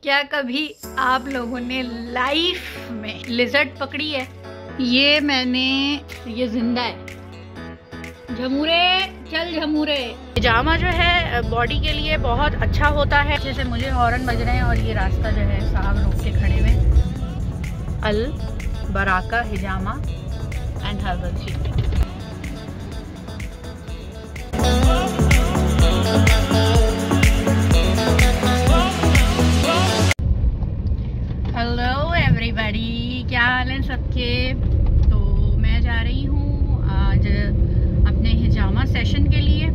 क्या कभी आप लोगों ने लाइफ में लिजर्ड पकड़ी है? ये मैंने, ये जिंदा है। झमूरे चल झमूरे। पिजामा जो है बॉडी के लिए बहुत अच्छा होता है। जैसे मुझे हॉर्न बज रहे हैं और ये रास्ता जो है साहब रोक के खड़े हुए। Al Baraka Hijama and herbal tea. Hello everybody, क्या हाल है सबके? तो मैं जा रही हूँ आज अपने हिजामा सेशन के लिए।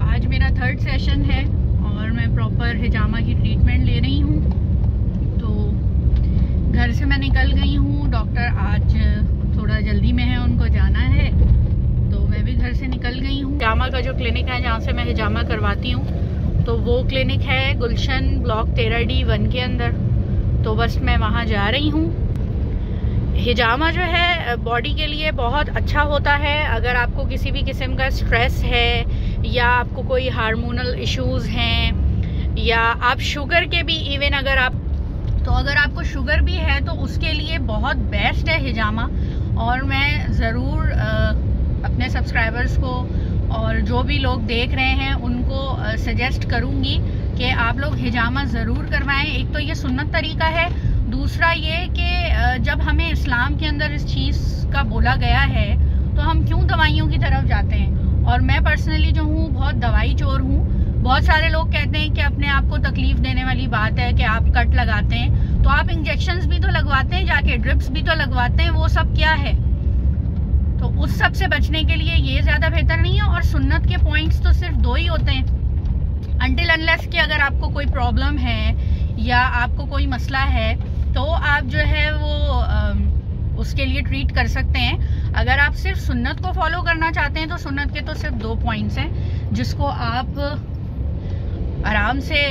आज मेरा 3rd सेशन है और मैं प्रॉपर हिजामा की ट्रीटमेंट ले रही हूँ। तो घर से मैं निकल गई हूँ। डॉक्टर आज थोड़ा जल्दी में है, उनको जाना है, तो मैं भी घर से निकल गई हूँ। हिजामा का जो क्लिनिक है जहाँ से मैं हिजामा करवाती हूँ, तो वो क्लिनिक है गुलशन ब्लॉक 13D1 के अंदर। तो बस मैं वहाँ जा रही हूँ। हिजामा जो है बॉडी के लिए बहुत अच्छा होता है। अगर आपको किसी भी किस्म का स्ट्रेस है या आपको कोई हार्मोनल इश्यूज़ हैं या आप शुगर के भी इवन अगर आपको शुगर भी है तो उसके लिए बहुत बेस्ट है हिजामा। और मैं ज़रूर अपने सब्सक्राइबर्स को और जो भी लोग देख रहे हैं उनको सजेस्ट करूँगी कि आप लोग हिजामा ज़रूर करवाएं। एक तो ये सुन्नत तरीका है, दूसरा ये कि जब हमें इस्लाम के अंदर इस चीज़ का बोला गया है तो हम क्यों दवाइयों की तरफ जाते हैं। और मैं पर्सनली जो हूँ बहुत दवाई चोर हूँ। बहुत सारे लोग कहते हैं कि अपने आप को तकलीफ़ देने वाली बात है कि आप कट लगाते हैं, तो आप इंजेक्शंस भी तो लगवाते हैं, जाके ड्रिप्स भी तो लगवाते हैं, वो सब क्या है? तो उस सब से बचने के लिए ये ज़्यादा बेहतर नहीं है। और सुन्नत के पॉइंट्स तो सिर्फ 2 ही होते हैं, अनटिल अनलेस कि अगर आपको कोई प्रॉब्लम है या आपको कोई मसला है तो आप जो है वो उसके लिए ट्रीट कर सकते हैं। अगर आप सिर्फ सुन्नत को फॉलो करना चाहते हैं तो सुन्नत के तो सिर्फ 2 पॉइंट्स हैं, जिसको आप आराम से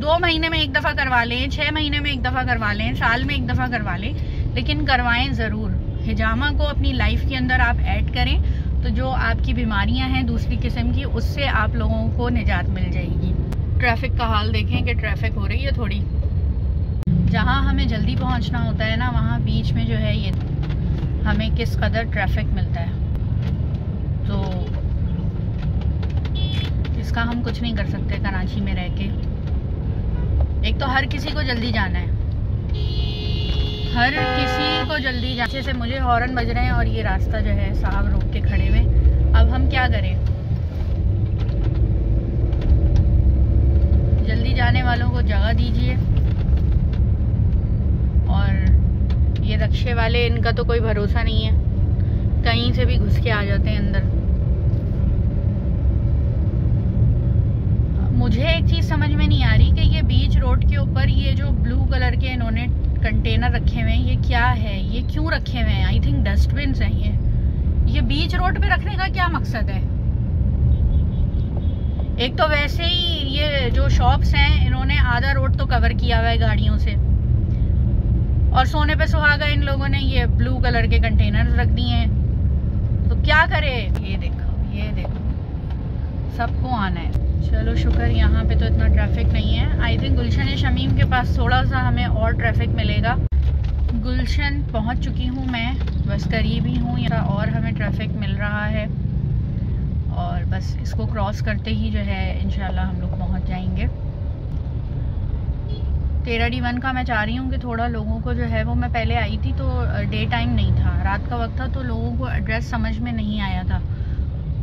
2 महीने में 1 दफ़ा करवा लें, 6 महीने में 1 दफ़ा करवा लें, साल में 1 दफ़ा करवा लें, लेकिन करवाएं ज़रूर। हिजामा को अपनी लाइफ के अंदर आप ऐड करें तो जो आपकी बीमारियां हैं दूसरी किस्म की, उससे आप लोगों को निजात मिल जाएगी। ट्रैफिक का हाल देखें कि ट्रैफिक हो रही है थोड़ी। जहां हमें जल्दी पहुंचना होता है ना, वहां बीच में जो है ये हमें किस कदर ट्रैफिक मिलता है। तो इसका हम कुछ नहीं कर सकते कराची में रह के। एक तो हर किसी को जल्दी जाना है, हर किसी को जल्दी जाने से मुझे हॉर्न बज रहे हैं और ये रास्ता जो है साहब रोक के खड़े हुए। अब हम क्या करें? जल्दी जाने वालों को जगह दीजिए। और ये रक्शे वाले, इनका तो कोई भरोसा नहीं है, कहीं से भी घुस के आ जाते हैं अंदर। मुझे एक चीज़ समझ में नहीं आ रही कि ये बीच रोड के ऊपर ये जो ब्लू कलर के इन्होंने कंटेनर रखे हुए हैं, ये क्या है? ये क्यों रखे हुए हैं? आई थिंक डस्टबिन हैं ये बीच रोड पे रखने का क्या मकसद है? एक तो वैसे ही ये जो शॉप्स हैं इन्होंने आधा रोड तो कवर किया हुआ है गाड़ियों से, और सोने पे सुहागा इन लोगों ने ये ब्लू कलर के कंटेनर रख दिए हैं। तो क्या करे? ये देखो सबको आना है। चलो शुक्र यहाँ पे तो इतना ट्रैफिक नहीं है। आई थिंक गुलशन शमीम के पास थोड़ा सा हमें और ट्रैफिक मिलेगा। गुलशन पहुँच चुकी हूँ मैं, बस करीब ही हूँ यहाँ, और हमें ट्रैफिक मिल रहा है। और बस इसको क्रॉस करते ही जो है इंशाल्लाह हम लोग पहुँच जाएंगे। 13D1 का मैं चाह रही हूँ कि थोड़ा लोगों को जो है वो, मैं पहले आई थी तो डे टाइम नहीं था, रात का वक्त था, तो लोगों को एड्रेस समझ में नहीं आया था।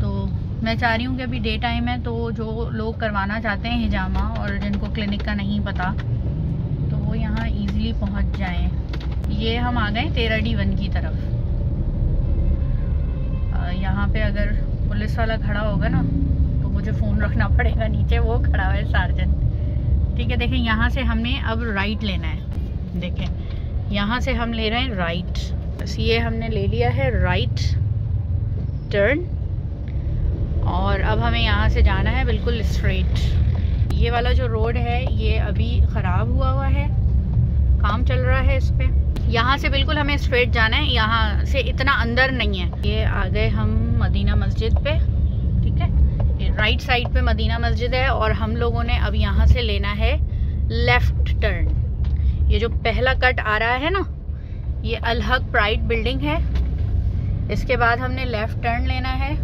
तो मैं चाह रही हूँ कि अभी डे टाइम है, तो जो लोग करवाना चाहते हैं हिजामा और जिनको क्लिनिक का नहीं पता, तो वो यहाँ इजीली पहुँच जाएं। ये हम आ गए 13D1 की तरफ। यहाँ पे अगर पुलिस वाला खड़ा होगा ना तो मुझे फ़ोन रखना पड़ेगा, नीचे वो खड़ा है सार्जन। ठीक है, देखें यहाँ से हमने अब राइट लेना है। देखें यहाँ से हम ले रहे हैं राइट, बस ये हमने ले लिया है राइट टर्न। और अब हमें यहाँ से जाना है बिल्कुल स्ट्रेट। ये वाला जो रोड है ये अभी ख़राब हुआ है, काम चल रहा है इस पे। यहाँ से बिल्कुल हमें स्ट्रेट जाना है, यहाँ से इतना अंदर नहीं है। ये आ गए हम मदीना मस्जिद पे। ठीक है, ये राइट साइड पे मदीना मस्जिद है और हम लोगों ने अब यहाँ से लेना है लेफ्ट टर्न। ये जो पहला कट आ रहा है ना, ये अल हक प्राइड बिल्डिंग है। इसके बाद हमने लेफ्ट टर्न लेना है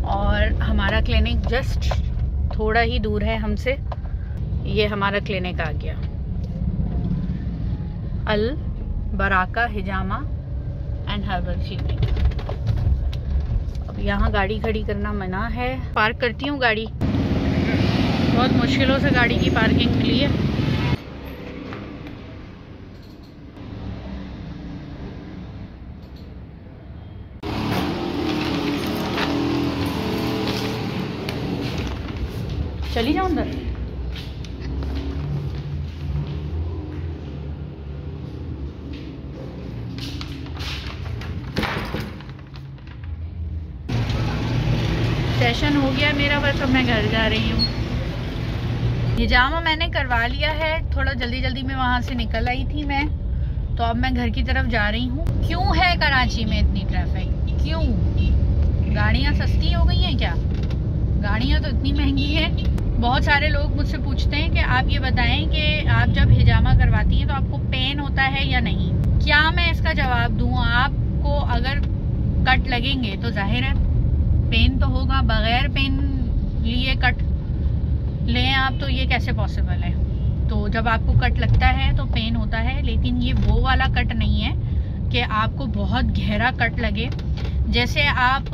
और हमारा क्लिनिक जस्ट थोड़ा ही दूर है हमसे। ये हमारा क्लिनिक आ गया, Al Baraka Hijama and herbal clinic. अब यहाँ गाड़ी खड़ी करना मना है। पार्क करती हूँ गाड़ी, बहुत मुश्किलों से गाड़ी की पार्किंग मिली है। चली जाओ अंदर। सेशन हो गया मेरा, बस अब मैं घर जा रही हूँ। हिजामा मैंने करवा लिया है, थोड़ा जल्दी जल्दी में वहाँ से निकल आई थी मैं, तो अब मैं घर की तरफ जा रही हूँ। क्यों है कराची में इतनी ट्रैफिक? क्यों? गाड़ियाँ सस्ती हो गई हैं क्या? गाड़ियाँ तो इतनी महंगी हैं। बहुत सारे लोग मुझसे पूछते हैं कि आप ये बताएं कि आप जब हिजामा करवाती हैं तो आपको पेन होता है या नहीं। क्या मैं इसका जवाब दूँ? आपको अगर कट लगेंगे तो जाहिर है पेन तो होगा, बगैर पेन लिए कट लें आप तो ये कैसे पॉसिबल है? तो जब आपको कट लगता है तो पेन होता है, लेकिन ये वो वाला कट नहीं है कि आपको बहुत गहरा कट लगे। जैसे आप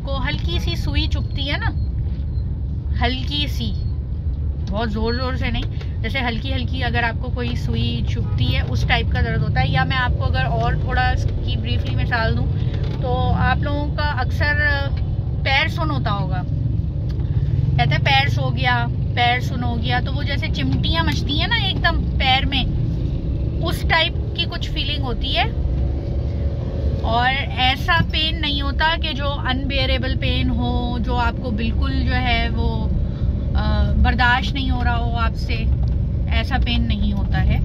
को हल्की सी सुई चुभती है ना, हल्की सी, बहुत ज़ोर ज़ोर से नहीं, जैसे हल्की हल्की अगर आपको कोई सुई चुभती है उस टाइप का दर्द होता है। या मैं आपको अगर और थोड़ा इसकी ब्रीफली मिसाल दूँ तो आप लोगों का अक्सर पैर सुन होता होगा, कहते हैं पैर सो गया, पैर सुन हो गया, तो वो जैसे चिमटियाँ मचती हैं ना एकदम पैर में, उस टाइप की कुछ फीलिंग होती है। और ऐसा पेन नहीं होता कि जो अनबेरेबल पेन हो, जो आपको बिल्कुल जो है वो बर्दाश्त नहीं हो रहा हो आपसे, ऐसा पेन नहीं होता है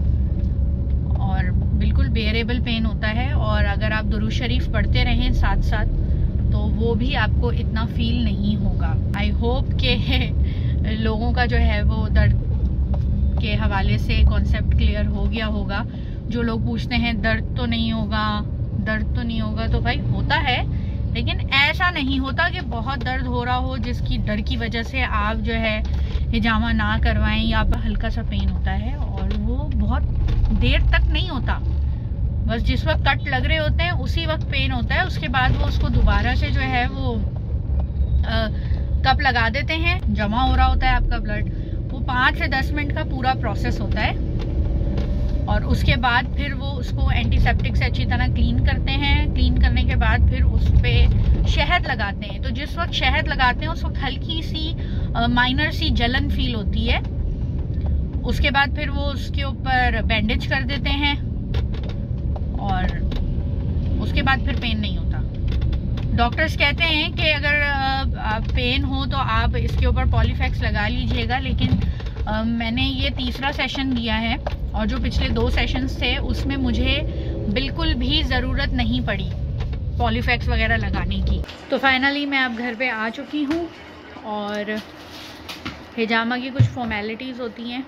और बिल्कुल बेरेबल पेन होता है। और अगर आप दुरूद शरीफ पढ़ते रहें साथ साथ तो वो भी आपको इतना फील नहीं होगा। आई होप के लोगों का जो है वो दर्द के हवाले से कॉन्सेप्ट क्लियर हो गया होगा। जो लोग पूछते हैं दर्द तो नहीं होगा, दर्द तो नहीं होगा, तो भाई होता है, लेकिन ऐसा नहीं होता कि बहुत दर्द हो रहा हो जिसकी डर की वजह से आप जो है हिजामा ना करवाएं, या हल्का सा पेन होता है और वो बहुत देर तक नहीं होता। बस जिस वक्त कट लग रहे होते हैं उसी वक्त पेन होता है, उसके बाद वो उसको दोबारा से जो है वो कप लगा देते हैं, जमा हो रहा होता है आपका ब्लड। वो 5 से 10 मिनट का पूरा प्रोसेस होता है और उसके बाद फिर वो उसको एंटीसेप्टिक से अच्छी तरह क्लीन करते हैं। क्लीन करने के बाद फिर उस पर शहद लगाते हैं। तो जिस वक्त शहद लगाते हैं उस वक्त हल्की सी माइनर सी जलन फील होती है। उसके बाद फिर वो उसके ऊपर बैंडेज कर देते हैं और उसके बाद फिर पेन नहीं होता। डॉक्टर्स कहते हैं कि अगर पेन हो तो आप इसके ऊपर पॉलीफैक्स लगा लीजिएगा, लेकिन मैंने ये तीसरा सेशन दिया है और जो पिछले 2 सेशंस थे उसमें मुझे बिल्कुल भी ज़रूरत नहीं पड़ी पॉलीफैक्स वगैरह लगाने की। तो फाइनली मैं अब घर पे आ चुकी हूँ और हिजामा की कुछ फॉर्मेलिटीज़ होती हैं,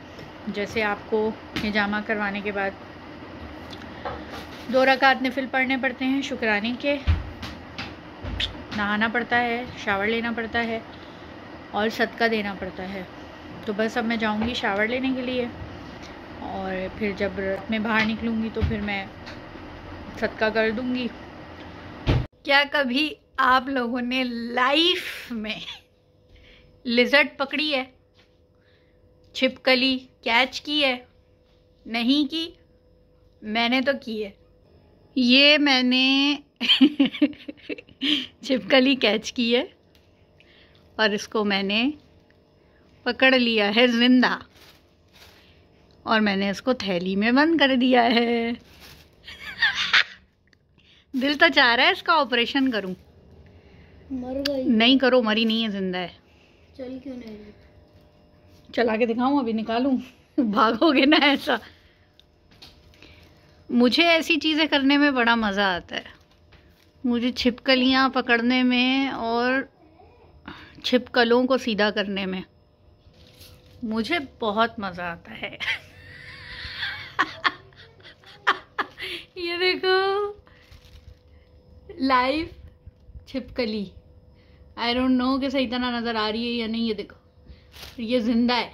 जैसे आपको हिजामा करवाने के बाद 2 रकात नफिल पढ़ने पड़ते हैं शुक्राने के, नहाना पड़ता है, शावर लेना पड़ता है और सदका देना पड़ता है। तो बस अब मैं जाऊंगी शावर लेने के लिए और फिर जब रात में बाहर निकलूंगी तो फिर मैं सदका कर दूंगी। क्या कभी आप लोगों ने लाइफ में लिजर्ड पकड़ी है, छिपकली कैच की है? नहीं की? मैंने तो की है। ये मैंने छिपकली कैच की है और इसको मैंने पकड़ लिया है जिंदा और मैंने इसको थैली में बंद कर दिया है। दिल तो चाह रहा है इसका ऑपरेशन करूं। मर गई? नहीं करो, मरी नहीं है, जिंदा है। चल क्यों नहीं? चला के दिखाऊं? अभी निकालूं? भागोगे ना ऐसा। मुझे ऐसी चीज़ें करने में बड़ा मज़ा आता है। मुझे छिपकलियाँ पकड़ने में और छिपकलों को सीधा करने में। मुझे बहुत मज़ा आता है। ये देखो लाइव छिपकली, आई डोंट नो कि सही तरह नज़र आ रही है या नहीं। ये देखो ये जिंदा है।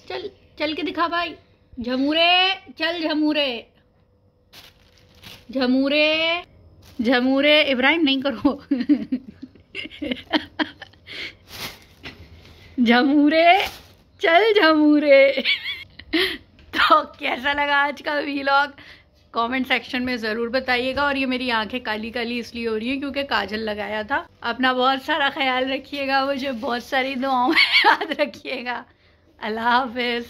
चल चल के दिखा भाई झमूरे, चल झमूरे झमूरे झमूरे। इब्राहिम नहीं करो। झमूरे, चल झमूरे। तो कैसा लगा आज का व्लॉग कमेंट सेक्शन में ज़रूर बताइएगा। और ये मेरी आंखें काली काली इसलिए हो रही है क्योंकि काजल लगाया था। अपना बहुत सारा ख्याल रखिएगा, मुझे बहुत सारी दुआओं में याद रखिएगा। अल्लाह हाफिज़।